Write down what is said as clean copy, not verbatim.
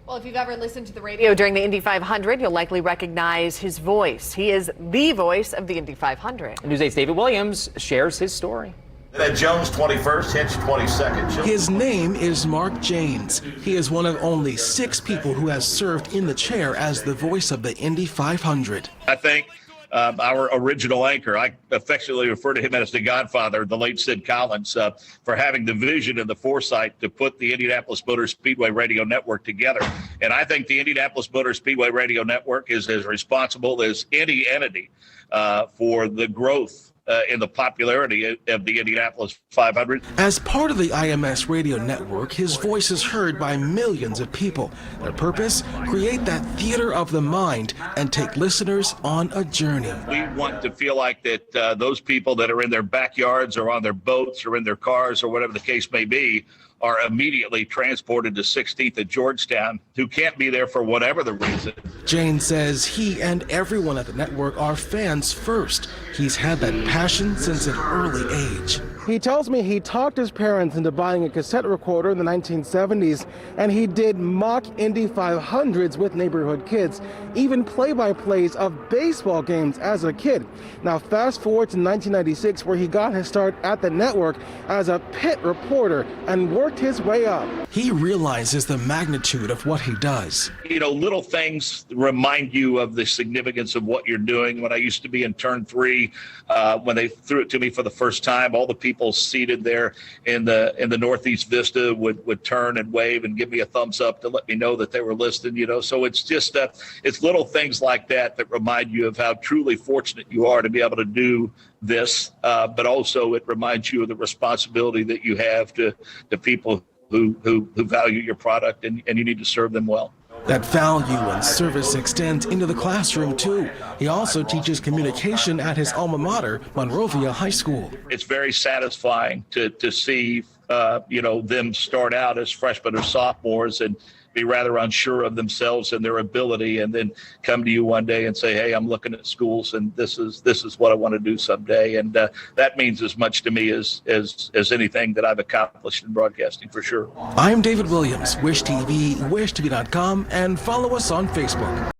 Well, if you've ever listened to the radio during the Indy 500, you'll likely recognize his voice. He is the voice of the Indy 500. News 8's David Williams shares his story. Jones 21st, Hinch 22nd. His name is Mark Janes. He is one of only 6 people who has served in the chair as the voice of the Indy 500. I think our original anchor, I affectionately refer to him as the Godfather, the late Sid Collins, for having the vision and the foresight to put the Indianapolis Motor Speedway Radio Network together. And I think the Indianapolis Motor Speedway Radio Network is as responsible as any entity for the growth in the popularity of the Indianapolis 500. As part of the IMS radio network, his voice is heard by millions of people. Their purpose? Create that theater of the mind and take listeners on a journey. We want to feel like that those people that are in their backyards or on their boats or in their cars or whatever the case may be are immediately transported to 16th at Georgetown, who can't be there for whatever the reason. Jane says he and everyone at the network are fans first. He's had that passion since an early age. He tells me he talked his parents into buying a cassette recorder in the 1970s, and he did mock Indy 500s with neighborhood kids, even play-by-plays of baseball games as a kid. Now fast forward to 1996, where he got his start at the network as a pit reporter and worked his way up. He realizes the magnitude of what he does. You know, little things remind you of the significance of what you're doing. When I used to be in turn 3, when they threw it to me for the first time, all the people seated there in the Northeast Vista would turn and wave and give me a thumbs up to let me know that they were listening, you know. So it's just it's little things like that that remind you of how truly fortunate you are to be able to do this, but also it reminds you of the responsibility that you have to people who value your product, and you need to serve them well. That value and service extends into the classroom, too. He also teaches communication at his alma mater, Monrovia High School. It's very satisfying to see, them start out as freshmen or sophomores and be rather unsure of themselves and their ability, and then come to you one day and say, hey, I'm looking at schools, and this is what I want to do someday. And that means as much to me as anything that I've accomplished in broadcasting, for sure. I'm David Williams, Wish TV, wishtv.com, and follow us on Facebook.